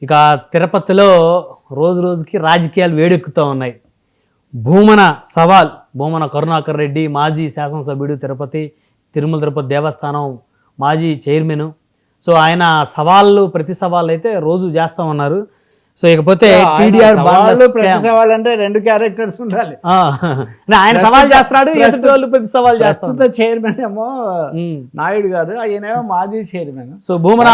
ఇక తిరుపతిలో రోజు రోజుకి రాజకీయాలు వేడెక్కుతూ ఉన్నాయి. భూమన కరుణాకర్ రెడ్డి మాజీ శాసనసభ్యుడు, తిరుమల తిరుపతి దేవస్థానం మాజీ చైర్మన్. సో ఆయన ప్రతి సవాళ్ళు అయితే రోజు చేస్తూ ఉన్నారు. సో ఇకపోతే టీడీఆర్ అంటే రెండు క్యారెక్టర్స్ ఉండాలి. ఆయన సవాల్ చేస్తున్నాడు, ఎదుటి వాళ్ళు ప్రతి సవాల్ చేస్తారు. చైర్మన్ ఏమో నాయుడు గారు, ఆయనేమో మాజీ చైర్మన్. సో భూమన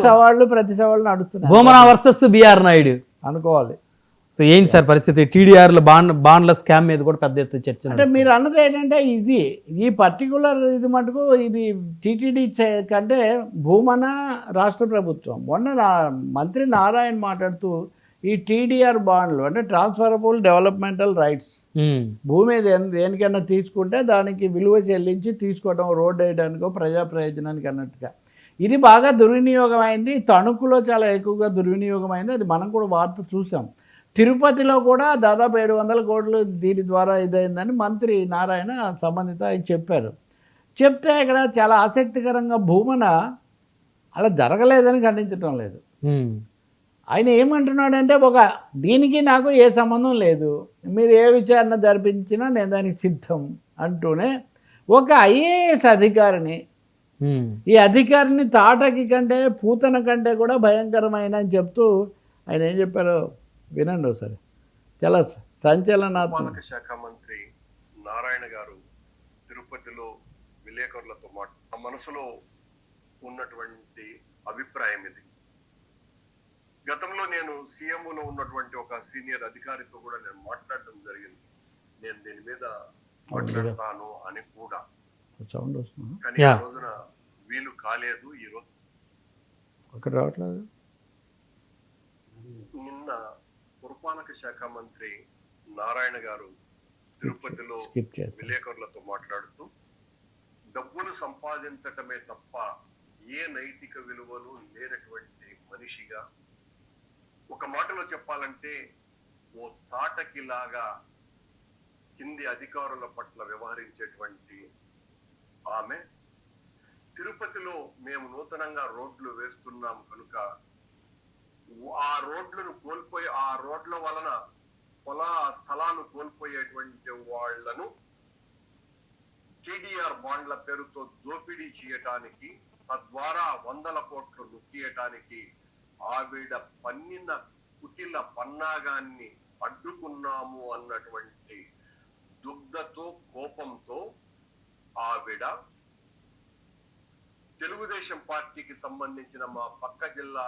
సవాళ్ళు ప్రతి సవాళ్ళు నడుస్తున్నాయి. భూమన వర్సెస్ బిఆర్ నాయుడు అనుకోవాలి. సో ఏంటి సార్ పరిస్థితి? టీడీఆర్లో బాండ్ల స్కామ్ మీద కూడా పెద్ద ఎత్తున చర్చ. అంటే మీరు అన్నది ఏంటంటే ఈ పర్టికులర్ ఇది మటుకు ఇది టీటీడీ కంటే భూమన రాష్ట్ర ప్రభుత్వం. మొన్న మంత్రి నారాయణ మాట్లాడుతూ ఈ టీడీఆర్ బాండ్లు అంటే ట్రాన్స్ఫరబుల్ డెవలప్మెంటల్ రైట్స్, భూమి దేనికైనా తీసుకుంటే దానికి విలువ చెల్లించి తీసుకోవడం, రోడ్డు వేయడానికో ప్రజా ప్రయోజనానికి అన్నట్టుగా ఇది బాగా దుర్వినియోగం అయింది. తణుకులో చాలా ఎక్కువగా దుర్వినియోగం అయింది. అది మనం కూడా వార్త చూసాం. తిరుపతిలో కూడా దాదాపు 700 కోట్లు దీని ద్వారా ఇదైందని మంత్రి నారాయణ సంబంధిత ఆయన చెప్పారు. చెప్తే ఇక్కడ చాలా ఆసక్తికరంగా భూమన అలా జరగలేదని ఖండించడం లేదు. ఆయన ఏమంటున్నాడంటే దీనికి నాకు ఏ సంబంధం లేదు, మీరు ఏ విచారణ జరిపించినా నేను దానికి సిద్ధం అంటూనే ఒక ఐఏఎస్ అధికారిని, ఈ అధికారిని తాటకి కంటే పూతన కంటే కూడా భయంకరమైన అని చెప్తూ ఆయన ఏం చెప్పారో వినండి ఒకసారి. చాలా సంచలనాత్మక. శాఖ మంత్రి నారాయణ గారు తిరుపతిలో విలేకరులతో మనసులో ఉన్నటువంటి అభిప్రాయం ఇది. గతంలో నేను సీఎంఓలో ఉన్నటువంటి ఒక సీనియర్ అధికారితో కూడా నేను మాట్లాడడం జరిగింది. నేను దీని మీద మాట్లాడతాను అని కూడా, కానీ ఆ రోజున వీలు కాలేదు. ఈ రోజు అక్కడ రావట్లేదు. నిన్న పురపాలక శాఖ మంత్రి నారాయణ గారు తిరుపతిలో విలేకరులతో మాట్లాడుతూ డబ్బులు సంపాదించటమే తప్ప ఏ నైతిక విలువలు లేనటువంటి మనిషిగా, ఒక మాటలో చెప్పాలంటే ఓ తాటకిలాగా కింది అధికారుల పట్ల వ్యవహరించేటువంటి ఆమె, తిరుపతిలో మేము నూతనంగా రోడ్లు వేస్తున్నాం కనుక ఆ రోడ్లను కోల్పోయి, ఆ రోడ్ల వలన స్థలాలు కోల్పోయేటువంటి వాళ్లను టీడీఆర్ బాండ్ల పేరుతో దోపిడీ చేయటానికి, తద్వారా 100 కోట్లు నొక్కియటానికి ఆవిడ పన్నిన కుటిల పన్నాగాన్ని అడ్డుకున్నాము అన్నటువంటి దుగ్ధతో, కోపంతో ఆవిడ తెలుగుదేశం పార్టీకి సంబంధించిన మా పక్క జిల్లా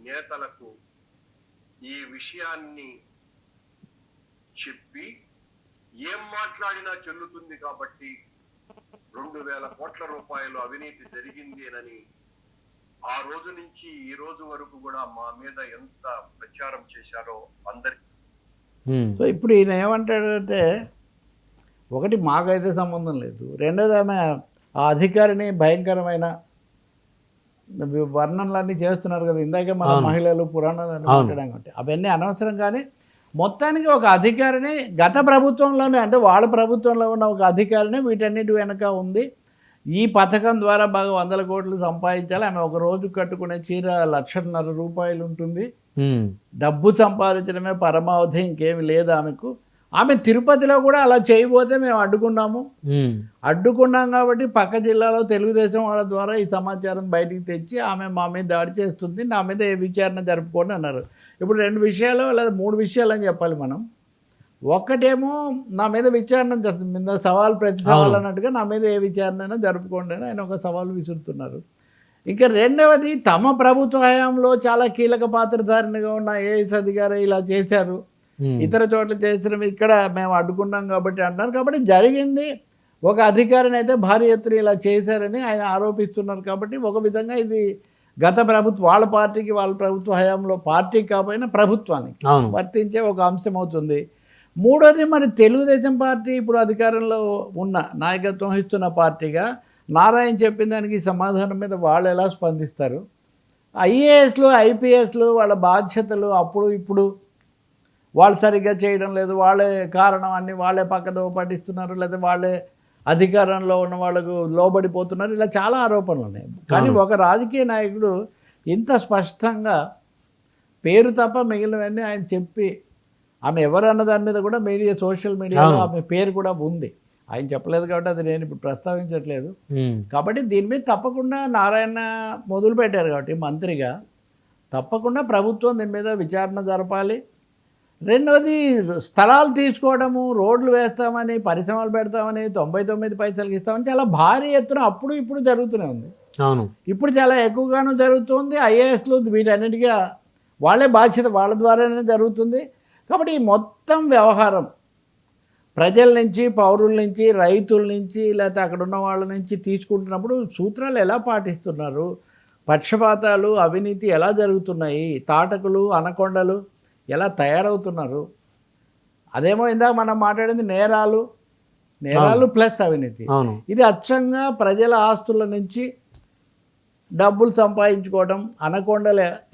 నేతలకు ఈ విషయాన్ని చెప్పి ఏం మాట్లాడినా చెల్లుతుంది కాబట్టి 2,000 కోట్ల రూపాయలు అవినీతి జరిగిందేనని ఆ రోజు నుంచి ఈ రోజు వరకు కూడా మా మీద ఎంత ప్రచారం చేశారో అందరికి. సో ఇప్పుడు ఈయన ఏమంటాడంటే, ఒకటి మాకైతే సంబంధం లేదు, రెండోది ఆమె ఆ అధికారిని భయంకరమైన వర్ణనలన్నీ చేస్తున్నారు కదా. ఇందాకే మన మహిళలు పురాణాలు మాట్లాడాం కాబట్టి అవన్నీ అనవసరం. కానీ మొత్తానికి ఒక అధికారిని గత ప్రభుత్వంలోనే, అంటే వాళ్ళ ప్రభుత్వంలో ఉన్న ఒక అధికారిని వీటన్నిటి వెనక ఉంది. ఈ పథకం ద్వారా బాగా 100 కోట్లు సంపాదించాలి. ఆమె ఒక రోజు కట్టుకునే చీర 1,50,000 రూపాయలు ఉంటుంది. డబ్బు సంపాదించడమే పరమావధి, ఇంకేమి లేదు ఆమెకు. ఆమె తిరుపతిలో కూడా అలా చేయబోతే మేము అడ్డుకున్నాం కాబట్టి పక్క జిల్లాలో తెలుగుదేశం వాళ్ళ ద్వారా ఈ సమాచారం బయటికి తెచ్చి ఆమె మా మీద దాడి చేస్తుంది, నా మీద ఏ విచారణ జరుపుకోండి అన్నారు. ఇప్పుడు 2 విషయాలు లేదా 3 విషయాలు అని చెప్పాలి మనం. ఒక్కటేమో నా మీద విచారణ మీద సవాల్ ప్రతి సవాల్ అన్నట్టుగా నా మీద ఏ విచారణ అయినా జరుపుకోండి అని ఆయన ఒక సవాల్ విసురుతున్నారు. ఇంకా రెండవది, తమ ప్రభుత్వ హయాంలో చాలా కీలక పాత్రధారినిగా ఉన్న ఏఎస్ అధికారి ఇలా చేశారు, ఇతర చోట్ల చేసిన ఇక్కడ మేము అడ్డుకున్నాం కాబట్టి అంటున్నారు. కాబట్టి జరిగింది ఒక అధికారిని అయితే భారీ ఎత్తున ఇలా చేశారని ఆయన ఆరోపిస్తున్నారు. కాబట్టి ఒక విధంగా ఇది గత ప్రభుత్వం వాళ్ళ పార్టీకి, వాళ్ళ ప్రభుత్వ హయాంలో పార్టీకి కాకపోయినా ప్రభుత్వానికి వర్తించే ఒక అంశం అవుతుంది. మూడోది, మరి తెలుగుదేశం పార్టీ ఇప్పుడు అధికారంలో ఉన్న నాయకత్వం ఇస్తున్న పార్టీగా నారాయణ చెప్పిన దానికి సమాధానం మీద వాళ్ళు ఎలా స్పందిస్తారు? ఐఏఎస్లు, ఐపీఎస్లు వాళ్ళ బాధ్యతలు అప్పుడు ఇప్పుడు వాళ్ళు సరిగ్గా చేయడం లేదు, వాళ్ళే కారణం, అన్ని వాళ్ళే పక్కదో పట్టిస్తున్నారు, లేదా వాళ్ళే అధికారంలో ఉన్న వాళ్ళకు లోబడిపోతున్నారు, ఇలా చాలా ఆరోపణలు ఉన్నాయి. కానీ ఒక రాజకీయ నాయకుడు ఇంత స్పష్టంగా పేరు తప్ప మిగిలినవన్నీ ఆయన చెప్పి ఆమె ఎవరు అన్న దాని మీద కూడా మీడియా సోషల్ మీడియాలో ఆమె పేరు కూడా ఉంది. ఆయన చెప్పలేదు కాబట్టి అది నేను ఇప్పుడు ప్రస్తావించట్లేదు. కాబట్టి దీని మీద తప్పకుండా నారాయణ మొదలు పెట్టారు కాబట్టి మంత్రిగా తప్పకుండా ప్రభుత్వం దీని మీద విచారణ జరపాలి. రెండవది స్థలాలు తీసుకోవడము, రోడ్లు వేస్తామని, పరిశ్రమలు పెడతామని, 99 పైసలకి ఇస్తామని చాలా భారీ ఎత్తున అప్పుడు ఇప్పుడు జరుగుతూనే ఉంది. అవును, ఇప్పుడు చాలా ఎక్కువగాను జరుగుతుంది. ఐఏఎస్లు వీటన్నిటిగా వాళ్ళే బాధ్యత, వాళ్ళ ద్వారానే జరుగుతుంది. కాబట్టి ఈ మొత్తం వ్యవహారం ప్రజల నుంచి, పౌరుల నుంచి, రైతుల నుంచి, లేకపోతే అక్కడ ఉన్న వాళ్ళ నుంచి తీసుకుంటున్నప్పుడు సూత్రాలు ఎలా పాటిస్తున్నారు, పక్షపాతాలు, అవినీతి ఎలా జరుగుతున్నాయి, తాటకులు, అనకొండలు ఎలా తయారవుతున్నారు, అదేమో ఇందాక మనం మాట్లాడింది నేరాలు ప్లస్ అవినీతి. అవును, ఇది అచ్చంగా ప్రజల ఆస్తుల నుంచి డబ్బులు సంపాదించుకోవడం.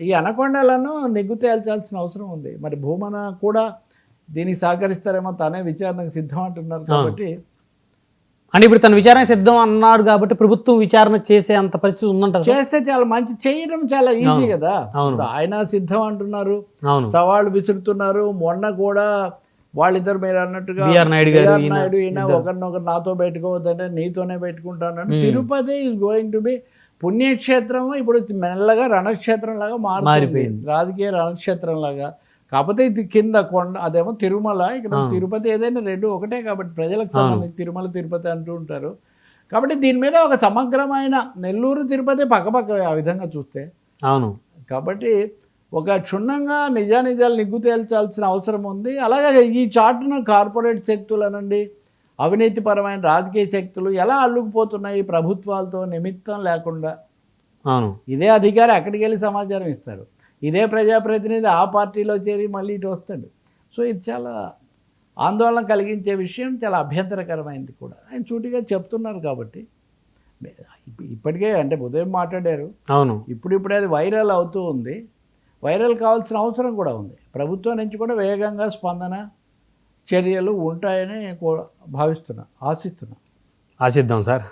ఈ అనకొండలను నిగ్గు తేల్చాల్సిన అవసరం ఉంది. మరి భూమన కూడా దీనికి సహకరిస్తారేమో, తనే విచారణకు సిద్ధం అంటున్నారు. కాబట్టి అంటే ఇప్పుడు తన విచారణ సిద్ధం అన్నారు కాబట్టి ప్రభుత్వం విచారణ చేసే అంత పరిస్థితి ఉందంటారు. చేస్తే చాలా మంచి, చేయడం చాలా ఈజీ కదా. ఇప్పుడు ఆయన సిద్ధం అంటున్నారు, సవాళ్ళు విసురుతున్నారు. మొన్న కూడా వాళ్ళిద్దరు మీరు అన్నట్టుగా నాయుడు ఈయన ఒకరినొకరు నాతో పెట్టుకోవద్దంటే నీతోనే పెట్టుకుంటాను. Tirupati is going to be పుణ్యక్షేత్రం. ఇప్పుడు మెల్లగా రణక్షేత్రం లాగా మారిపోయింది, రాజకీయ రణక్షేత్రం లాగా. కాకపోతే ఇది కింద కొండ, అదేమో తిరుమల, ఇక్కడ తిరుపతి. ఏదైనా రెండు ఒకటే కాబట్టి ప్రజలకు సంబంధించి తిరుమల తిరుపతి అంటూ ఉంటారు. కాబట్టి దీని మీద ఒక సమగ్రమైన, నెల్లూరు తిరుపతి పక్కపక్క ఆ విధంగా చూస్తే. అవును, కాబట్టి ఒక క్షుణ్ణంగా నిజానిజాలు నిగ్గు తేల్చాల్సిన అవసరం ఉంది. అలాగే ఈ చాటును కార్పొరేట్ శక్తులు అనండి, అవినీతిపరమైన రాజకీయ శక్తులు ఎలా అల్లుకుపోతున్నాయి ప్రభుత్వాలతో నిమిత్తం లేకుండా. అవును, ఇదే అధికారి అక్కడికి వెళ్ళి సమాచారం ఇస్తారు, ఇదే ప్రజాప్రతినిధి ఆ పార్టీలో చేరి మళ్ళీ ఇటు వస్తాడు. సో ఇది చాలా ఆందోళన కలిగించే విషయం, చాలా అభ్యంతరకరమైనది కూడా. ఆయన సూటిగా చెప్తున్నారు. కాబట్టి ఇప్పటికే అంటే ఉదయం మాట్లాడారు. అవును, ఇప్పుడిప్పుడే అది వైరల్ అవుతూ ఉంది. వైరల్ కావాల్సిన అవసరం కూడా ఉంది. ప్రభుత్వం నుంచి కూడా వేగంగా స్పందన చర్యలు ఉంటాయని ఆశిద్దాం సార్.